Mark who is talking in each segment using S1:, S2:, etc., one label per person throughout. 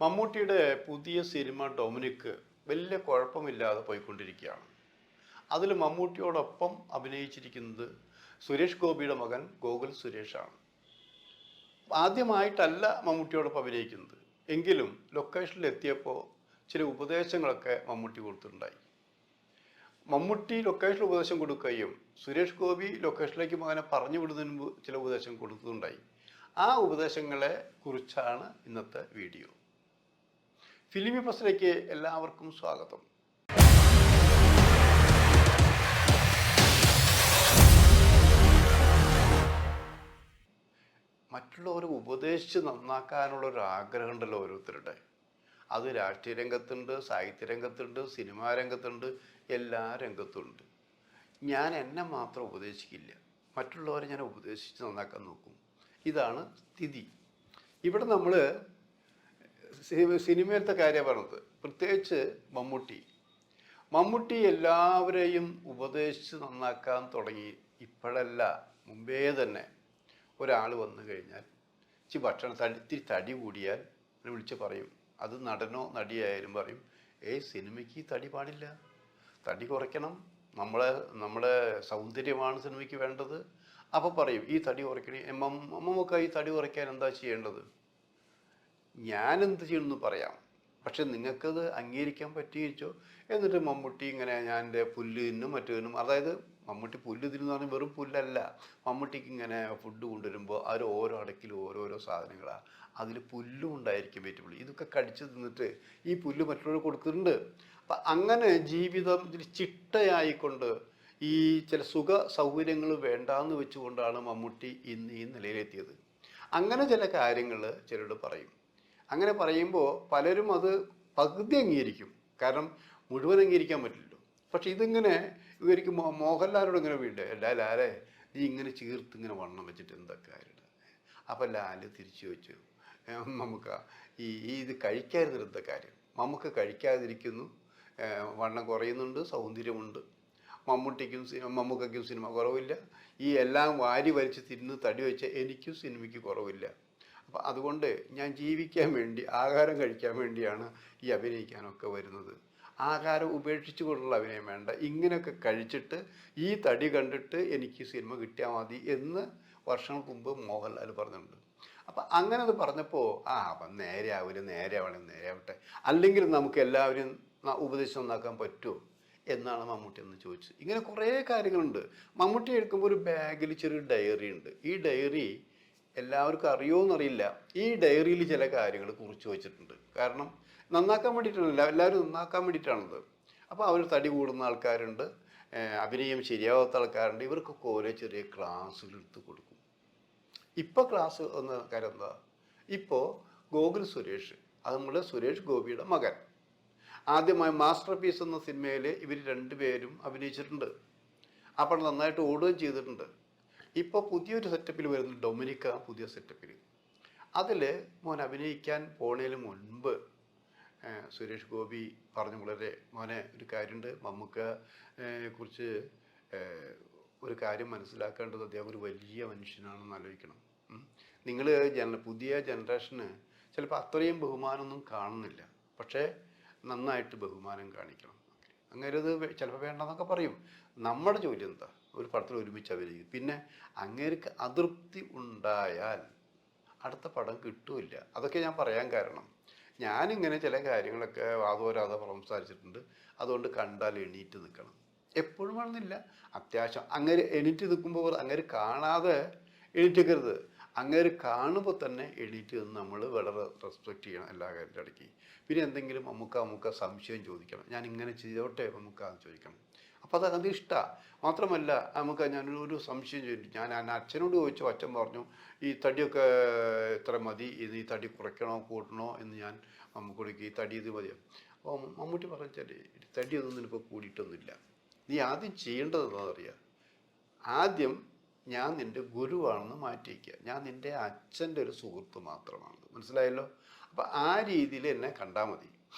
S1: മമ്മൂട്ടിയുടെ പുതിയ cinema Dominic വലിയ കുഴപ്പമില്ലാതെ പോയിക്കൊണ്ടിരിക്കുകയാണ്. അതിൽ മമ്മൂട്ടിയോടൊപ്പം അഭിനയിച്ചിരിക്കുന്നത് സുരേഷ് ഗോപിയുടെ മകൻ ഗോകുൽ സുരേഷാണ്. ആദ്യമായിട്ടല്ല മമ്മൂട്ടിയോടൊപ്പം അഭിനയിക്കുന്നത്, എങ്കിലും ലൊക്കേഷനിൽ എത്തിയപ്പോൾ ചില ഉപദേശങ്ങളൊക്കെ മമ്മൂട്ടി കൊടുത്തിട്ടുണ്ടായി. മമ്മൂട്ടി ലൊക്കേഷനിൽ ഉപദേശം കൊടുക്കുകയും സുരേഷ് ഗോപി ലൊക്കേഷനിലേക്ക് മകനെ പറഞ്ഞു വിടുന്നതിന് മുമ്പ് ചില ഉപദേശം കൊടുത്തിട്ടുണ്ടായി. ആ ഉപദേശങ്ങളെ കുറിച്ചാണ് ഇന്നത്തെ വീഡിയോ. ഫിലിമി പ്രസിലേക്ക് എല്ലാവർക്കും സ്വാഗതം. മറ്റുള്ളവരെ ഉപദേശിച്ച് നന്നാക്കാനുള്ളൊരു ആഗ്രഹം ഉണ്ടല്ലോ ഓരോരുത്തരുടെ. അത് രാഷ്ട്രീയ രംഗത്തുണ്ട്, സാഹിത്യ രംഗത്തുണ്ട്, സിനിമാ രംഗത്തുണ്ട്, എല്ലാ രംഗത്തുണ്ട്. ഞാൻ എന്നെ മാത്രം ഉപദേശിക്കില്ല, മറ്റുള്ളവരെ ഞാൻ ഉപദേശിച്ച് നന്നാക്കാൻ നോക്കും. ഇതാണ് സ്ഥിതി. ഇവിടെ നമ്മൾ സിനിമയിലത്തെ കാര്യം പറഞ്ഞത്, പ്രത്യേകിച്ച് മമ്മൂട്ടി എല്ലാവരെയും ഉപദേശിച്ച് നന്നാക്കാൻ തുടങ്ങി. ഇപ്പോഴല്ല, മുമ്പേ തന്നെ ഒരാൾ വന്നു കഴിഞ്ഞാൽ ഇത്തിരി തടി കൂടിയാൽ വിളിച്ച് പറയും, അത് നടനോ നടിയായാലും പറയും, സിനിമയ്ക്ക് തടി പാടില്ല, തടി കുറയ്ക്കണം, നമ്മുടെ സൗന്ദര്യമാണ് സിനിമയ്ക്ക് വേണ്ടത്. അപ്പോൾ പറയും ഈ തടി കുറയ്ക്കണേ, മമ്മൂക്ക ഈ തടി കുറയ്ക്കാൻ എന്താ ചെയ്യേണ്ടത്? ഞാനെന്ത് ചെയ്യണമെന്ന് പറയാം, പക്ഷെ നിങ്ങൾക്കത് അംഗീകരിക്കാൻ പറ്റിയിച്ചോ. എന്നിട്ട് മമ്മൂട്ടി ഇങ്ങനെ ഞാൻ എൻ്റെ പുല്ല് തിന്നും മറ്റു, അതായത് മമ്മൂട്ടി പുല്ല് തിന്നു പറഞ്ഞാൽ വെറും പുല്ലല്ല. മമ്മൂട്ടിക്ക് ഇങ്ങനെ ഫുഡ് കൊണ്ടുവരുമ്പോൾ അവർ ഓരോ അടക്കിലും ഓരോരോ സാധനങ്ങളാണ്, അതിൽ പുല്ലും ഉണ്ടായിരിക്കും വെജിറ്റബിൾ. ഇതൊക്കെ കടിച്ച് തിന്നിട്ട് ഈ പുല്ല് മറ്റുള്ളവർ കൊടുത്തിട്ടുണ്ട്. അപ്പം അങ്ങനെ ജീവിതം ചിട്ടയായിക്കൊണ്ട് ഈ ചില സുഖ സൗകര്യങ്ങൾ വേണ്ടാന്ന് വെച്ചുകൊണ്ടാണ് മമ്മൂട്ടി ഇന്ന് ഈ നിലയിലെത്തിയത്. അങ്ങനെ ചില കാര്യങ്ങൾ ചിലരോട് പറയും. അങ്ങനെ പറയുമ്പോൾ പലരും അത് പകുതി അംഗീകരിക്കും, കാരണം മുഴുവൻ അംഗീകരിക്കാൻ പറ്റില്ലല്ലോ. പക്ഷെ ഇതിങ്ങനെ ഇവർക്ക് മോഹൻലാലോട് ഇങ്ങനെ വീണ്ടേ, ലാലേ നീ ഇങ്ങനെ ചീർത്ത് ഇങ്ങനെ വണ്ണം വെച്ചിട്ട് എന്താ കാര്യം? അപ്പം ലാല് തിരിച്ചു വെച്ചു, മമ്മൂക്ക ഇത് കഴിക്കാതിരുന്നിട്ട് എന്താ കാര്യം? മമ്മൂക്ക കഴിക്കാതിരിക്കുന്നു, വണ്ണം കുറയുന്നുണ്ട്, സൗന്ദര്യമുണ്ട്. മമ്മൂക്കയ്ക്കും സിനിമ കുറവില്ല. ഈ എല്ലാം വാരി വലിച്ച് തിന്ന് തടി വെച്ച എനിക്കും സിനിമയ്ക്ക് കുറവില്ല. അപ്പം അതുകൊണ്ട് ഞാൻ ജീവിക്കാൻ വേണ്ടി, ആഹാരം കഴിക്കാൻ വേണ്ടിയാണ് ഈ അഭിനയിക്കാനൊക്കെ വരുന്നത്. ആഹാരം ഉപേക്ഷിച്ചു കൊണ്ടുള്ള അഭിനയം വേണ്ട, ഇങ്ങനെയൊക്കെ കഴിച്ചിട്ട് ഈ തടി കണ്ടിട്ട് എനിക്ക് സിനിമ കിട്ടിയാൽ മതി എന്ന് വർഷങ്ങൾക്ക് മുമ്പ് മോഹൻലാൽ പറഞ്ഞിട്ടുണ്ട്. അപ്പം അങ്ങനെ അത് പറഞ്ഞപ്പോൾ അപ്പം നേരെ ആവണമെങ്കിൽ നേരെ ആവട്ടെ, അല്ലെങ്കിൽ നമുക്ക് എല്ലാവരും ഉപദേശം നന്നാക്കാൻ പറ്റുമോ എന്നാണ് മമ്മൂട്ടി എന്ന് ചോദിച്ചത്. ഇങ്ങനെ കുറേ കാര്യങ്ങളുണ്ട്. മമ്മൂട്ടി എടുക്കുമ്പോൾ ഒരു ബാഗിൽ ചെറിയ ഡയറി ഉണ്ട്. ഈ ഡയറി എല്ലാവർക്കും അറിയുമോയെന്നറിയില്ല. ഈ ഡയറിയിൽ ചില കാര്യങ്ങൾ കുറിച്ച് വെച്ചിട്ടുണ്ട്. കാരണം നന്നാക്കാൻ വേണ്ടിയിട്ടാണല്ലോ, എല്ലാവരും നന്നാക്കാൻ വേണ്ടിയിട്ടാണത്. അപ്പോൾ അവർ തടി കൂടുന്ന ആൾക്കാരുണ്ട്, അഭിനയം ശരിയാവാത്ത ആൾക്കാരുണ്ട്. ഇവർക്കൊക്കെ ഓരോ ചെറിയ ക്ലാസ്സുകൾ എടുത്ത് കൊടുക്കും. ഇപ്പോൾ ക്ലാസ് എന്ന കാര്യം എന്താ? ഇപ്പോൾ ഗോകുൽ സുരേഷ്, അത് നമ്മുടെ സുരേഷ് ഗോപിയുടെ മകൻ, ആദ്യമായി മാസ്റ്റർ പീസ് എന്ന സിനിമയിൽ ഇവർ രണ്ടുപേരും അഭിനയിച്ചിട്ടുണ്ട്. അപ്പോൾ നന്നായിട്ട് ഓടുകയും ചെയ്തിട്ടുണ്ട്. ഇപ്പോൾ പുതിയൊരു സെറ്റപ്പിൽ വരുന്ന ഡൊമിനിക്ക, പുതിയ സെറ്റപ്പിൽ. അതിൽ മോൻ അഭിനയിക്കാൻ പോണതിന് മുൻപ് സുരേഷ് ഗോപി പറഞ്ഞു, വളരെ മോനെ ഒരു കാര്യമുണ്ട്, മമ്മൂക്കയെ കുറിച്ച് ഒരു കാര്യം മനസ്സിലാക്കേണ്ടത്, അദ്ദേഹം ഒരു വലിയ മനുഷ്യനാണെന്ന് ആലോചിക്കണം. നിങ്ങൾ പുതിയ ജനറേഷന് ചിലപ്പോൾ അത്രയും ബഹുമാനമൊന്നും കാണുന്നില്ല, പക്ഷേ നന്നായിട്ട് ബഹുമാനം കാണിക്കണം. അങ്ങനെ ഇത് ചിലപ്പോൾ വേണ്ടെന്നൊക്കെ പറയും. നമ്മുടെ ജോലി എന്താ? ഒരു പടത്തിൽ ഒരുമിച്ച് അഭിനയിക്കും. പിന്നെ അങ്ങേർക്ക് അതൃപ്തി ഉണ്ടായാൽ അടുത്ത പടം കിട്ടുമില്ല. അതൊക്കെ ഞാൻ പറയാൻ കാരണം, ഞാനിങ്ങനെ ചില കാര്യങ്ങളൊക്കെ വാദോരാതെ സംസാരിച്ചിട്ടുണ്ട്. അതുകൊണ്ട് കണ്ടാൽ എണീറ്റ് നിൽക്കണം. എപ്പോഴും വേണമെന്നില്ല, അത്യാവശ്യം അങ്ങനെ എണീറ്റ് നിൽക്കുമ്പോൾ അങ്ങനെ കാണാതെ എണീറ്റിക്കരുത്. അങ്ങനെ കാണുമ്പോൾ തന്നെ എണീറ്റ് നിന്ന് നമ്മൾ വളരെ റെസ്പെക്റ്റ് ചെയ്യണം എല്ലാ കാര്യത്തിൻ്റെ ഇടയ്ക്ക്. പിന്നെ എന്തെങ്കിലും നമുക്ക് സംശയം ചോദിക്കണം, ഞാൻ ഇങ്ങനെ ചെയ്തോട്ടെ നമുക്ക് ചോദിക്കണം. അപ്പോൾ അത് ഇഷ്ടമാണ്. മാത്രമല്ല ഞാനൊരു സംശയം ചോദിച്ചു, ഞാൻ അച്ഛനോട് ചോദിച്ചു. അച്ഛൻ പറഞ്ഞു ഈ തടിയൊക്കെ ഇത്ര മതി, ഈ തടി കുറയ്ക്കണോ കൂട്ടണോ എന്ന് ഞാൻ മമ്മൂട്ടിക്ക് ഈ തടി ഇത് മതിയോ. അപ്പോൾ മമ്മൂട്ടി പറഞ്ഞാൽ തടിയൊന്നും നിനക്ക് കൂടിയിട്ടൊന്നുമില്ല, നീ ആദ്യം ചെയ്യേണ്ടത് എന്താണെന്നറിയാം, ആദ്യം ഞാൻ നിൻ്റെ ഗുരുവാണെന്ന് മാറ്റിവയ്ക്കുക, ഞാൻ നിൻ്റെ അച്ഛൻ്റെ ഒരു സുഹൃത്ത് മാത്രമാണ്. മനസ്സിലായല്ലോ? അപ്പം ആ രീതിയിൽ എന്നെ കണ്ടാൽ മതി.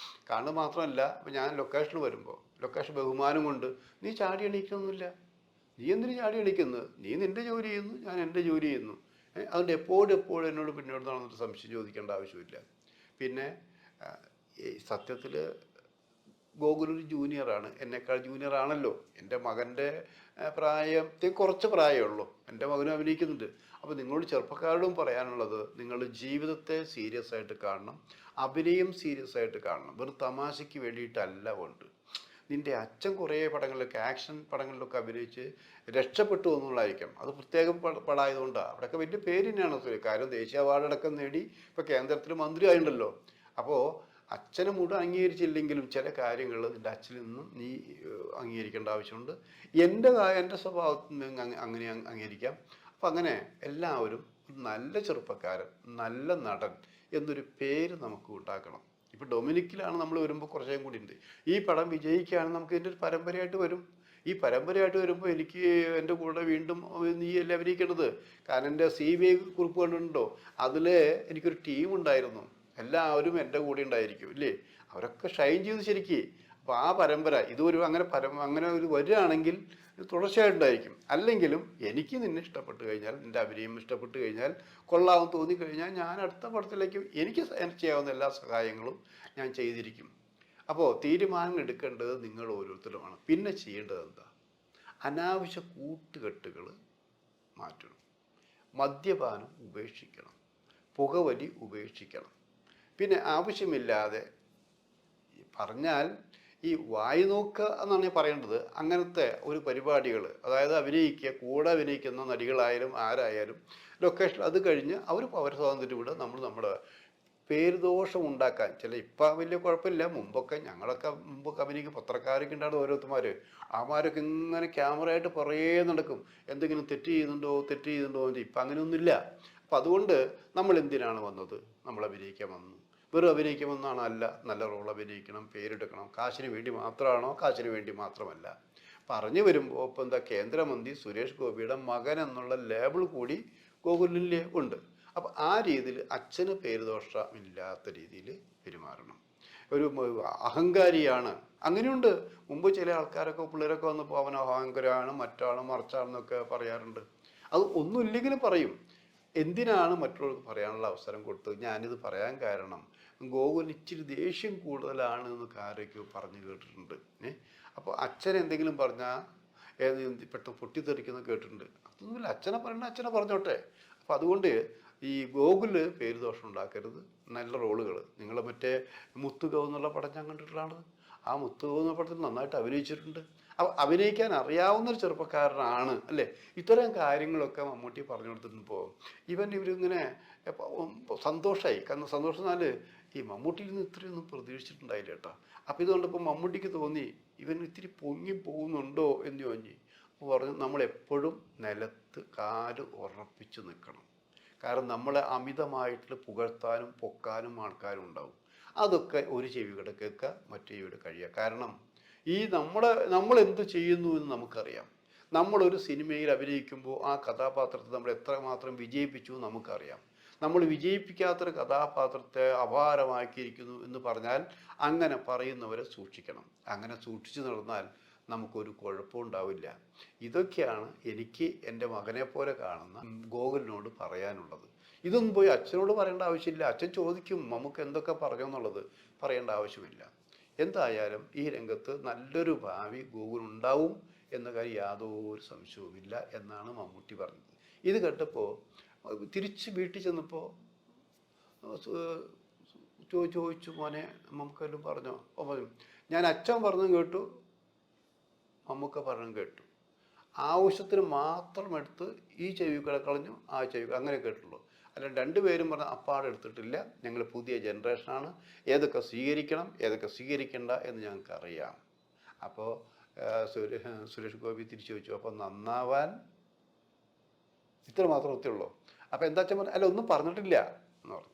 S1: കാണുന്നത് മാത്രമല്ല, ഇപ്പം ഞാൻ ലൊക്കേഷനിൽ വരുമ്പോൾ ലൊക്കേഷൻ ബഹുമാനം കൊണ്ട് നീ ചാടി എണീക്കുന്നൊന്നുമില്ല. നീ എന്തിനു ചാടി എണീക്കുന്നത്? നീ നിൻ്റെ ജോലി ചെയ്യുന്നു, ഞാൻ എൻ്റെ ജോലി ചെയ്യുന്നു. അതുകൊണ്ട് എപ്പോഴും എന്നോട് പിന്നോട്ട് നടന്നിട്ട് സംശയം ചോദിക്കേണ്ട ആവശ്യമില്ല. പിന്നെ ഈ സത്യത്തിൽ ഗോകുലൊരു ജൂനിയറാണ്, എന്നെക്കാൾ ജൂനിയറാണല്ലോ. എൻ്റെ മകൻ്റെ പ്രായത്തിൽ കുറച്ച് പ്രായമേ എൻ്റെ മകനും അഭിനയിക്കുന്നുണ്ട്. അപ്പോൾ നിങ്ങളോട് ചെറുപ്പക്കാരോടും പറയാനുള്ളത്, നിങ്ങൾ ജീവിതത്തെ സീരിയസ് ആയിട്ട് കാണണം, അഭിനയം സീരിയസ് ആയിട്ട് കാണണം. വെറും തമാശയ്ക്ക് വേണ്ടിയിട്ടല്ല കൊണ്ട്. നിൻ്റെ അച്ഛൻ കുറേ പടങ്ങളിലൊക്കെ, ആക്ഷൻ പടങ്ങളിലൊക്കെ അഭിനയിച്ച് രക്ഷപ്പെട്ടു എന്നുള്ളതായിരിക്കാം. അത് പ്രത്യേകം പടമായതുകൊണ്ടാണ്. അവിടെയൊക്കെ വലിയ പേര് തന്നെയാണ്. കാര്യം ദേശീയ അവാർഡടക്കം നേടി ഇപ്പോൾ കേന്ദ്രത്തിൽ മന്ത്രി ആയിട്ടുണ്ടല്ലോ. അപ്പോൾ അച്ഛനെ മുഴുവൻ അംഗീകരിച്ചില്ലെങ്കിലും ചില കാര്യങ്ങൾ നിൻ്റെ അച്ഛനിൽ നിന്നും നീ അംഗീകരിക്കേണ്ട ആവശ്യമുണ്ട്. എൻ്റെ സ്വഭാവത്തിൽ നിന്ന് അങ്ങനെ അംഗീകരിക്കാം. അപ്പം അങ്ങനെ എല്ലാവരും നല്ല ചെറുപ്പക്കാരൻ, നല്ല നടൻ എന്നൊരു പേര് നമുക്ക് ഉണ്ടാക്കണം. ഇപ്പോൾ ഡൊമിനിക്കിലാണ് നമ്മൾ വരുമ്പോൾ കുറച്ചേം കൂടി ഉണ്ട്. ഈ പടം വിജയിക്കുകയാണെങ്കിൽ നമുക്ക് ഇതിൻ്റെ ഒരു പരമ്പരയായിട്ട് വരും. ഈ പരമ്പരയായിട്ട് വരുമ്പോൾ എനിക്ക് എൻ്റെ കൂടെ വീണ്ടും നീ അല്ലേ അഭിനയിക്കേണ്ടത്. കാരണം എൻ്റെ CBI കുറിപ്പ് കണ്ടിട്ടുണ്ടോ, അതിൽ എനിക്കൊരു ടീം ഉണ്ടായിരുന്നു. എല്ലാവരും എൻ്റെ കൂടെ ഉണ്ടായിരിക്കും ഇല്ലേ, അവരൊക്കെ ഷൈൻ ചെയ്ത് ശരിക്ക്. അപ്പോൾ ആ പരമ്പര ഇതൊരു അങ്ങനെ ഒരു വരികയാണെങ്കിൽ തുടർച്ചയായിട്ടുണ്ടായിരിക്കും. അല്ലെങ്കിലും എനിക്ക് നിന്നെ ഇഷ്ടപ്പെട്ട് കഴിഞ്ഞാൽ, നിൻ്റെ അഭിനയം ഇഷ്ടപ്പെട്ട് കഴിഞ്ഞാൽ, കൊള്ളാമെന്ന് തോന്നിക്കഴിഞ്ഞാൽ ഞാൻ അടുത്ത പടത്തിലേക്ക് എനിക്ക് ചെയ്യാവുന്ന എല്ലാ സഹായങ്ങളും ഞാൻ ചെയ്തിരിക്കും. അപ്പോൾ തീരുമാനം എടുക്കേണ്ടത് നിങ്ങൾ ഓരോരുത്തരുമാണ്. പിന്നെ ചെയ്യേണ്ടത് എന്താ, അനാവശ്യ കൂട്ടുകെട്ടുകൾ മാറ്റണം, മദ്യപാനം ഉപേക്ഷിക്കണം, പുകവലി ഉപേക്ഷിക്കണം. പിന്നെ ആവശ്യമില്ലാതെ പറഞ്ഞാൽ ഈ വായി നോക്കുക എന്നാണ് ഞാൻ പറയേണ്ടത്. അങ്ങനത്തെ ഒരു പരിപാടികൾ, അതായത് കൂടെ അഭിനയിക്കുന്ന നടികളായാലും ആരായാലും ലൊക്കേഷൻ, അത് കഴിഞ്ഞ് അവർ സ്വാതന്ത്ര്യം വിടുക. നമ്മൾ നമ്മുടെ പേരുദോഷം ഉണ്ടാക്കാൻ ഇപ്പം വലിയ കുഴപ്പമില്ല. ഞങ്ങളൊക്കെ മുമ്പൊക്കെ അഭിനയിക്കും, പത്രക്കാരൊക്കെ ഉണ്ടാകും ഓരോരുത്തന്മാർ. ആമാരൊക്കെ ഇങ്ങനെ ക്യാമറയായിട്ട് കുറേ നടക്കും, എന്തെങ്കിലും തെറ്റ് ചെയ്യുന്നുണ്ടോ എന്ന്. ഇപ്പം അങ്ങനെയൊന്നുമില്ല. അപ്പം അതുകൊണ്ട് നമ്മൾ എന്തിനാണ് വന്നത്, നമ്മൾ അഭിനയിക്കാൻ വന്നു. വെറും അഭിനയിക്കുമെന്നാണ് അല്ല, നല്ല റോൾ അഭിനയിക്കണം, പേരെടുക്കണം. കാശിന് വേണ്ടി മാത്രമാണോ? കാശിന് വേണ്ടി മാത്രമല്ല. പറഞ്ഞു വരുമ്പോൾ ഇപ്പം എന്താ, കേന്ദ്രമന്ത്രി സുരേഷ് ഗോപിയുടെ മകൻ എന്നുള്ള ലേബിൾ കൂടി ഗോകുലിൽ ഉണ്ട്. അപ്പം ആ രീതിയിൽ അച്ഛന് പേരുദോഷമില്ലാത്ത രീതിയിൽ പെരുമാറണം. ഒരു അഹങ്കാരിയാണ്, അങ്ങനെയുണ്ട്. മുമ്പ് ചില ആൾക്കാരൊക്കെ പിള്ളേരൊക്കെ വന്നപ്പോൾ അവൻ അഹങ്കാരമാണ്, മറിച്ചാണെന്നൊക്കെ പറയാറുണ്ട്. അത് ഒന്നുമില്ലെങ്കിലും പറയും. എന്തിനാണ് മറ്റുള്ളവർക്ക് പറയാനുള്ള അവസരം കൊടുത്തത്? ഞാനിത് പറയാൻ കാരണം, ഗോകുൽ ഇച്ചിരി ദേഷ്യം കൂടുതലാണ് എന്ന് ആരൊക്കെ പറഞ്ഞു കേട്ടിട്ടുണ്ട്. അപ്പോൾ അച്ഛൻ എന്തെങ്കിലും പറഞ്ഞാൽ പെട്ടെന്ന് പൊട്ടിത്തെറിക്കുന്ന കേട്ടിട്ടുണ്ട്. അതൊന്നുമില്ല, അച്ഛനെ പറയണ അച്ഛനെ പറഞ്ഞോട്ടെ. അപ്പോൾ അതുകൊണ്ട് ഈ ഗോകുല് പേരുദോഷം ഉണ്ടാക്കരുത്. നല്ല റോളുകൾ, നിങ്ങൾ മറ്റേ മുത്തുകവ് എന്നുള്ള പടം ഞാൻ കണ്ടിട്ടുള്ളതാണ്. ആ മുത്തുകവ് എന്ന പടത്തിൽ നന്നായിട്ട് അഭിനയിച്ചിട്ടുണ്ട്. അപ്പോൾ അഭിനയിക്കാൻ അറിയാവുന്നൊരു ചെറുപ്പക്കാരനാണ് അല്ലേ. ഇത്തരം കാര്യങ്ങളൊക്കെ മമ്മൂട്ടി പറഞ്ഞു കൊടുത്തിട്ടുമ്പോൾ ഇവരിങ്ങനെ സന്തോഷമായി. കാരണം സന്തോഷം എന്നാൽ ഈ മമ്മൂട്ടിയിൽ നിന്ന് ഇത്രയൊന്നും പ്രതീക്ഷിച്ചിട്ടുണ്ടായില്ല കേട്ടോ. അപ്പോൾ ഇതുകൊണ്ട് ഇപ്പോൾ മമ്മൂട്ടിക്ക് തോന്നി ഇവൻ ഇത്തിരി പൊങ്ങി പോകുന്നുണ്ടോ എന്ന് ചോദിച്ചു. അപ്പോൾ പറഞ്ഞു, നമ്മളെപ്പോഴും നിലത്ത് കാല് ഉറപ്പിച്ച് നിൽക്കണം. കാരണം നമ്മളെ അമിതമായിട്ട് പുകഴ്ത്താനും പൊക്കാനും ആൾക്കാരും ഉണ്ടാവും. അതൊക്കെ ഒരു ചെവിയുടെ കേൾക്കുക, മറ്റു ചെവിയുടെ കഴിയുക. കാരണം ഈ നമ്മൾ എന്ത് ചെയ്യുന്നു എന്ന് നമുക്കറിയാം. നമ്മളൊരു സിനിമയിൽ അഭിനയിക്കുമ്പോൾ ആ കഥാപാത്രത്തെ നമ്മൾ എത്രമാത്രം വിജയിപ്പിച്ചു നമുക്കറിയാം. നമ്മൾ വിജയിപ്പിക്കാത്തൊരു കഥാപാത്രത്തെ അപാരമാക്കിയിരിക്കുന്നു എന്ന് പറഞ്ഞാൽ അങ്ങനെ പറയുന്നവരെ സൂക്ഷിക്കണം. അങ്ങനെ സൂക്ഷിച്ചു നടന്നാൽ നമുക്കൊരു കുഴപ്പമുണ്ടാവില്ല. ഇതൊക്കെയാണ് എനിക്ക് എൻ്റെ മകനെ പോലെ കാണുന്ന ഗോകുലിനോട് പറയാനുള്ളത്. ഇതൊന്നും പോയി അച്ഛനോട് പറയേണ്ട ആവശ്യമില്ല. അച്ഛൻ ചോദിക്കും നമുക്ക് എന്തൊക്കെ പറഞ്ഞു എന്നുള്ളത്, പറയേണ്ട ആവശ്യമില്ല. എന്തായാലും ഈ രംഗത്ത് നല്ലൊരു ഭാവി ഗോകുലുണ്ടാവും എന്ന കാര്യം യാതൊരു സംശയവുമില്ല എന്നാണ് മമ്മൂട്ടി പറഞ്ഞത്. ഇത് കേട്ടപ്പോൾ തിരിച്ച് വീട്ടിൽ ചെന്നപ്പോൾ ചോദിച്ചു, മോനെ നമുക്കെല്ലാം പറഞ്ഞോ? പറഞ്ഞു, ഞാൻ അച്ഛൻ പറഞ്ഞു കേട്ടു, മമ്മൂക്ക പറഞ്ഞു കേട്ടു. ആവശ്യത്തിന് മാത്രം എടുത്ത് ഈ ചെവി കളഞ്ഞു, ആ ചെവി അങ്ങനെ കേട്ടുള്ളൂ. അല്ല രണ്ടുപേരും പറഞ്ഞ അപ്പാടെ എടുത്തിട്ടില്ല. ഞങ്ങൾ പുതിയ ജനറേഷനാണ്, ഏതൊക്കെ സ്വീകരിക്കണം ഏതൊക്കെ സ്വീകരിക്കേണ്ട എന്ന് ഞങ്ങൾക്കറിയാം. അപ്പോൾ സുരേഷ് ഗോപി തിരിച്ചു ചോദിച്ചു, അപ്പോൾ നന്നാവാൻ ഇത്ര മാത്രം ഒത്തുള്ളൂ? അപ്പോൾ എന്താ വെച്ചാൽ അല്ല ഒന്നും പറഞ്ഞിട്ടില്ല എന്ന് പറഞ്ഞു.